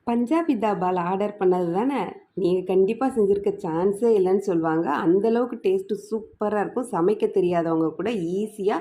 Punjabi தாபால order பண்ணது தானே! நீங்க கண்டிப்பா செஞ்சிருக்க சான்ஸே இல்லன்னு சொல்லுவாங்க. அந்த அளவுக்கு டேஸ்ட்டு சூப்பரா இருக்கும். சமைக்க தெரியாதவங்க கூட ஈஸியா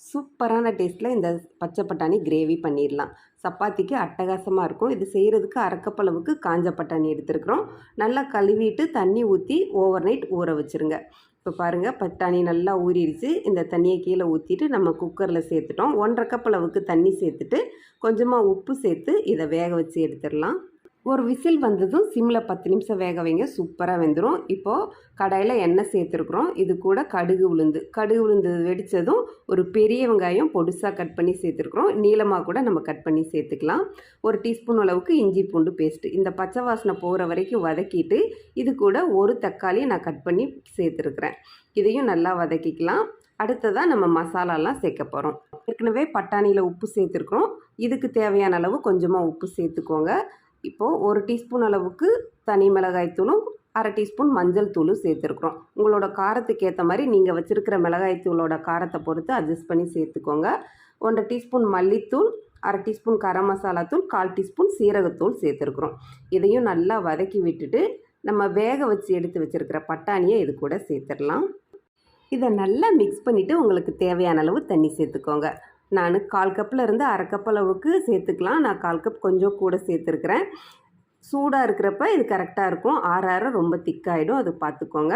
சூப்பரான டேஸ்ட்ல இந்த பச்சை பட்டாணி கிரேவி பண்ணிடலாம். சப்பாத்திக்கு அட்டகாசமா இருக்கும். இது செய்றதுக்கு 1/2 கப் அளவுக்கு காஞ்ச பட்டாணி எடுத்துருக்குறோம். நல்லா கழுவிட்டு தண்ணி ஊத்தி ஓவர் நைட் ஊற வச்சுருங்க. இப்போ பாருங்க பட்டாணி நல்லா ஊறிடுச்சு. இந்த தண்ணிய கீழ ஊத்திட்டு நம்ம குக்கர்ல சேர்த்துட்டோம். 1 1/2 கப் அளவுக்கு தண்ணி சேர்த்துட்டு, கொஞ்சமா உப்பு சேர்த்து இத வேக வச்சு எடுத்துறலாம். ஒரு விசில் வந்ததும் சிம்ல 10 நிமிஷம் வேக வைங்க. சூப்பரா வெந்துரும். இப்போது கடாயில எண்ணெய் சேர்த்துருக்குறோம். இது கூட கடுகு உளுந்து வெடித்ததும் ஒரு பெரிய வெங்காயம் பொடிசா கட் பண்ணி சேர்த்துருக்குறோம். நீளமாக கூட நம்ம கட் பண்ணி சேர்த்துக்கலாம். 1 டீஸ்பூன் அளவுக்கு இஞ்சி பூண்டு பேஸ்ட்டு. இந்த பச்சை வாசனை போகிற வரைக்கும் வதக்கிட்டு, இது கூட ஒரு தக்காளி நான் கட் பண்ணி சேர்த்துருக்குறேன். இதையும் நல்லா வதக்கிக்கலாம். அடுத்ததாக நம்ம மசாலாலாம் சேர்க்க போகிறோம். ஏற்கனவே பட்டாணியில் உப்பு சேர்த்துருக்குறோம். இதுக்கு தேவையான அளவு கொஞ்சமாக உப்பு சேர்த்துக்கோங்க. இப்போது 1 டீஸ்பூன் அளவுக்கு தனி மிளகாய் தூளும் 1/2 டீஸ்பூன் மஞ்சள் தூளும் சேர்த்துருக்குறோம். உங்களோட காரத்துக்கு ஏற்ற மாதிரி நீங்கள் வச்சுருக்கிற மிளகாய் தூளோட காரத்தை பொறுத்து அட்ஜஸ்ட் பண்ணி சேர்த்துக்கோங்க. 1/2 டீஸ்பூன் மல்லித்தூள், 1/2 டீஸ்பூன் கரம் மசாலா தூள், 1/4 டீஸ்பூன் சீரகத்தூள் சேர்த்துருக்குறோம். இதையும் நல்லா வதக்கி விட்டுட்டு நம்ம வேக வச்சு எடுத்து வச்சுருக்கிற பட்டாணியை இது கூட சேர்த்துடலாம். இதை நல்லா மிக்ஸ் பண்ணிவிட்டு உங்களுக்கு தேவையான அளவு தண்ணி சேர்த்துக்கோங்க. நான் 1/4 கப்பில் இருந்து 1/2 கப் அளவுக்கு சேர்த்துக்கலாம். நான் 1/4 கப் கொஞ்சம் கூட சேர்த்துருக்குறேன். சூடாக இருக்கிறப்ப இது கரெக்டாக இருக்கும். ஆற ஆற ரொம்ப திக்காயிடும், அது பார்த்துக்கோங்க.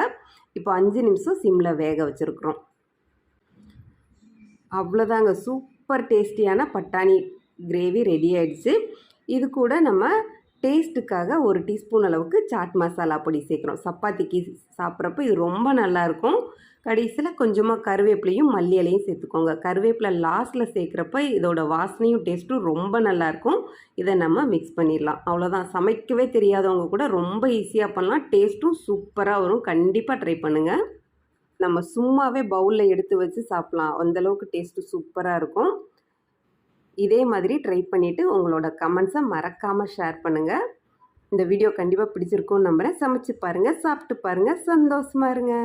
இப்போ 5 நிமிஷம் சிம்மில் வேக வச்சுருக்குறோம். அவ்வளோதாங்க, சூப்பர் டேஸ்டியான பட்டாணி கிரேவி ரெடி ஆயிடுச்சு. இது கூட நம்ம டேஸ்ட்டுக்காக 1 டீஸ்பூன் அளவுக்கு சாட் மசாலா பொடி சேர்க்குறோம். சப்பாத்திக்கு சாப்பிட்றப்ப இது ரொம்ப நல்லாயிருக்கும். கடைசியில் கொஞ்சமாக கருவேப்பிலையும் மல்லி இலையும் சேர்த்துக்கோங்க. கருவேப்பிலை லாஸ்ட்டில் சேர்க்குறப்ப இதோட வாசனையும் டேஸ்ட்டும் ரொம்ப நல்லாயிருக்கும். இதை நம்ம மிக்ஸ் பண்ணிடலாம். அவ்வளோதான், சமைக்கவே தெரியாதவங்க கூட ரொம்ப ஈஸியாக பண்ணலாம். டேஸ்ட்டும் சூப்பராக வரும். கண்டிப்பாக ட்ரை பண்ணுங்கள். நம்ம சும்மாவே பவுலில் எடுத்து வச்சு சாப்பிட்லாம். அந்தளவுக்கு டேஸ்ட்டு சூப்பராக இருக்கும். இதே மாதிரி ட்ரை பண்ணிவிட்டு உங்களோட கமெண்ட்ஸை மறக்காமல் ஷேர் பண்ணுங்கள். இந்த வீடியோ கண்டிப்பாக பிடிச்சிருக்கும்னு நம்புகிறேன். சமைச்சு பாருங்கள், சாப்பிட்டு பாருங்கள், சந்தோஷமாக இருங்க.